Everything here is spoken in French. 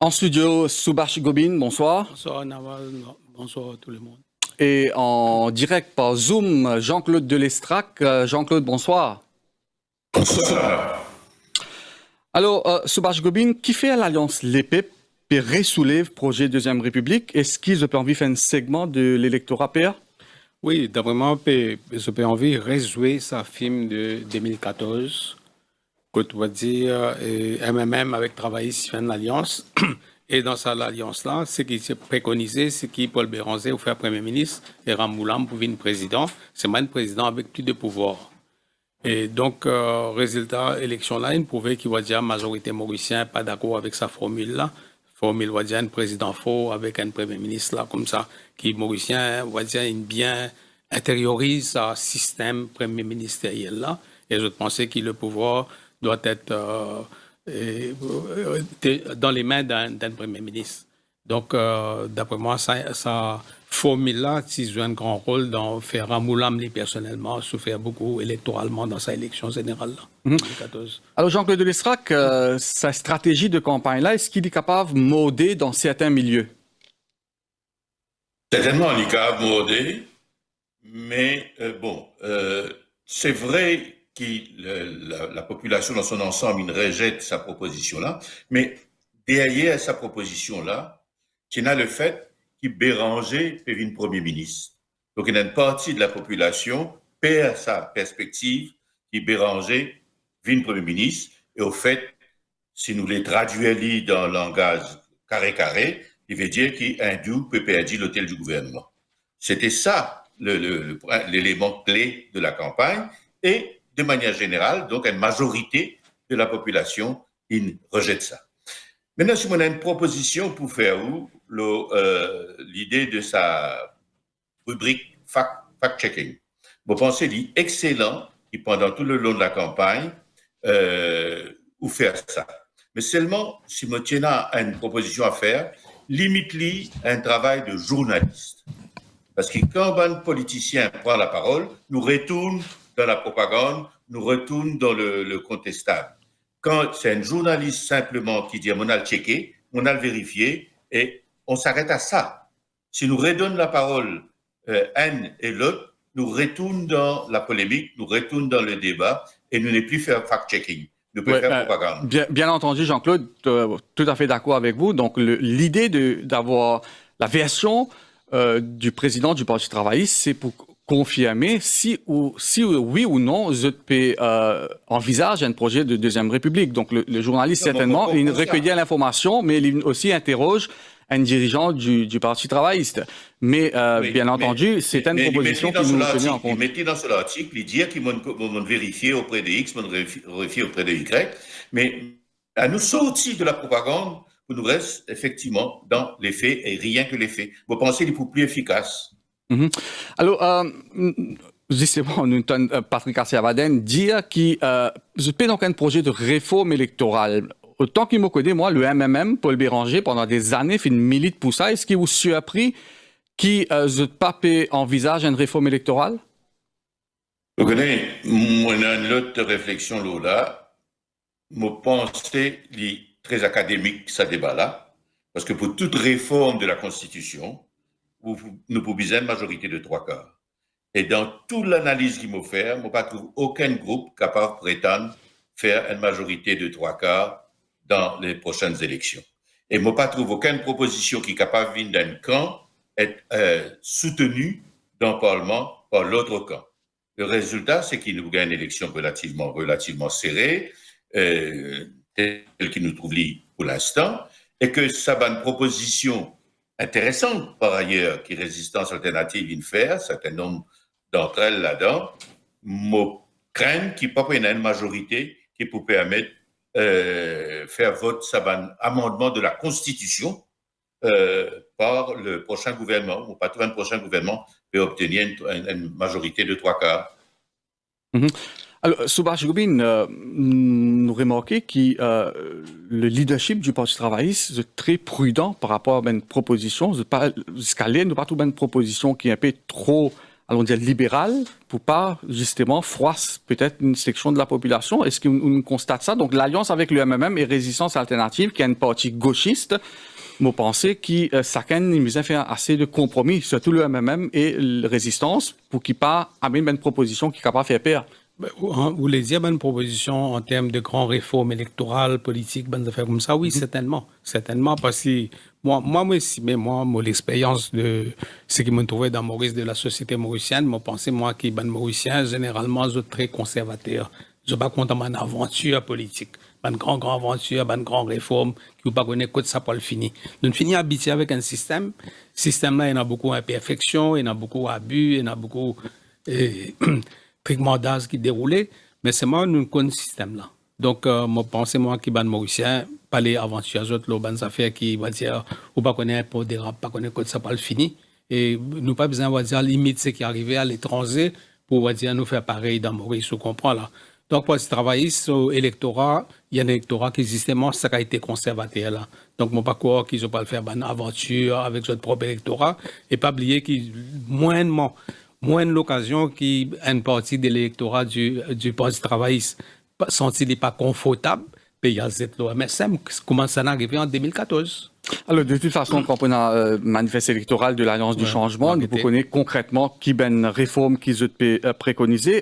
En studio, Subhash Gobin, bonsoir. Bonsoir Nawal, bonsoir à tout le monde. Et en direct par Zoom, Jean-Claude Delestrac. Jean-Claude, bonsoir. Bonsoir. Alors, Subhash Gobin, qui fait l'Alliance l'EPEP et ressoulève projet Deuxième République? Est-ce qu'ils ont envie de faire un segment de l'électorat PA? Oui, d'après moi, j'ai envie de rejouer sa film de 2014, que tu vas dire, MMM avec travailler sur une alliance. Et dans cette alliance-là, ce qui s'est préconisé, c'est que Paul Béranger ou faire Premier ministre et Ramoulam pour venir président. C'est même un président avec plus de pouvoir. Et donc, résultat, élection-là, il prouvait qu'il va dire majorité mauricienne pas d'accord avec sa formule-là. Formule, va dire un président faux avec un Premier ministre, là, comme ça, qui mauricien, va dire, il bien intériorise ce système Premier ministériel, là. Et je pensais que le pouvoir doit être dans les mains d'un Premier ministre. Donc, d'après moi, ça formule-là, qui joue un grand rôle dans faire Ramoulam, personnellement, souffrir beaucoup électoralement dans sa élection générale, là, 2014. Alors, Jean-Claude Delestrac, sa stratégie de campagne-là, est-ce qu'il est capable de moder dans certains milieux? Certainement, il est capable de moder, mais c'est vrai que la population dans son ensemble, il rejette sa proposition-là, mais derrière sa proposition-là, il y a le fait que Béranger devient Premier ministre. Donc, il y a une partie de la population perd sa perspective que Béranger devient Premier ministre. Et au fait, si nous les traduisons dans le langage carré, il veut dire qu'Hindou peut perdre l'hôtel du gouvernement. C'était ça l'élément clé de la campagne. Et de manière générale, donc une majorité de la population, il rejette ça. Maintenant, si on a une proposition pour faire l'idée de sa rubrique fact-checking, vous pensez qu'il est excellent et pendant tout le long de la campagne, ou faire ça. Mais seulement, si on tient une proposition à faire, limite-lui un travail de journaliste. Parce que quand un politicien prend la parole, nous retourne dans la propagande, nous retourne dans le contestable. Quand c'est un journaliste simplement qui dit on a le checké, on a le vérifié et on s'arrête à ça. Si nous redonnons la parole un et l'autre, nous retournons dans la polémique, nous retournons dans le débat et nous n'allons plus faire fact-checking. Nous pouvons faire propagande. Bien entendu, Jean-Claude, tout à fait d'accord avec vous. Donc, l'idée d'avoir la version du président du Parti travailliste, c'est pour confirmer si oui ou non ZP envisage un projet de Deuxième République. Donc, le journaliste, certainement, il recueille l'information, mais il aussi interroge un dirigeant du Parti travailliste. Mais, bien entendu, c'est une proposition qui nous tenait en compte. Il mettait dans son article, il dit qu'il vont vérifier auprès de X, vont vérifier auprès de Y, mais à nous sortir de la propagande, pour nous reste effectivement dans les faits et rien que les faits. Vous pensez qu'il est plus efficace? Alors, justement, nous entendons Patrick Arciavaden dire qu'il peut donc un projet de réforme électorale. Autant qu'il me connaît, moi, le MMM, Paul Béranger, pendant des années, fait une milite pour ça. Est-ce qu'il vous surpris qu'il ne pape envisage une réforme électorale? Vous connaissez, moi, une autre réflexion là, je pense que c'est très académique, ce débat-là, parce que pour toute réforme de la Constitution, nous pouvons besoin une majorité de 3/4. Et dans toute l'analyse qu'il m'a fait, je ne trouve aucun groupe capable de prétendre faire une majorité de 3/4 dans les prochaines élections. Et je ne trouve aucune proposition qui est capable de venir d'un camp être soutenue dans le Parlement par l'autre camp. Le résultat, c'est qu'il nous gagne une élection relativement serrée, telle qu'il nous trouve pour l'instant, et que ça va une proposition intéressante par ailleurs qui Résistance Alternative vient faire, un certain nombre d'entre elles là-dedans, je crains qu'il n'y ait pas une majorité qui peut permettre faire vote ça un amendement de la Constitution par le prochain gouvernement, ou pas tout un prochain gouvernement peut obtenir une majorité de 3/4. Alors, Subhash Gobin, nous remarquons que le leadership du Parti travailliste est très prudent par rapport à une proposition. Jusqu'à là, nous pas trouvé une proposition qui est un peu trop allons dire, libérale pour pas, justement, froisser peut-être une section de la population. Est-ce qu'on constate ça? Donc, l'alliance avec le MMM et Résistance Alternative, qui est une partie gauchiste, moi, pensez qui chacun nous a fait assez de compromis, surtout le MMM et la Résistance, pour qu'il pas amener une proposition qui est capable de faire peur. Vous voulez dire une proposition en termes de grandes réformes électorales, politiques, bonnes affaires comme ça? Oui, certainement. Certainement, parce que moi, l'expérience de ce qui me trouvait dans Maurice, de la société mauricienne, moi, pensais, moi, qui est mauricien, généralement, je suis très conservateur. Je ne suis pas content de mon aventure politique. Une grande aventure, une grande réforme, qui ne pas connaître que ça pour le finir. Nous finissons habitués avec un système. Ce système-là, il y a beaucoup d'imperfections, il y a beaucoup d'abus, il y a beaucoup trigmandage qui déroulait, mais c'est moi nous connaissons ce système-là. Donc, moi, pensez moi qui ban mauricien, pas les aventures autres, les bonnes affaires qui va dire, ou pas connaître pour déraper, pas connaître que ça pas le fini. Et nous pas besoin, on va dire, limite ce qui est arrivé à l'étranger pour, on va dire, nous faire pareil dans Maurice, on comprend là. Donc, pour travailler sur l'électorat, il y a un électorat qui, justement, ça a été conservateur là. Donc, mon pas croire qu'ils n'ont pas le faire une aventure avec votre propre électorat et pas oublier qu'ils, moins l'occasion qu'une partie de l'électorat du Parti travailliste sentit pas confortable, puis il y a cette loi MSM qui commence à arriver en 2014. Alors, de toute façon, quand on a manifeste électoral de l'Alliance du Changement, nous connaissons concrètement qui ben réforme qu'ils ont préconisé.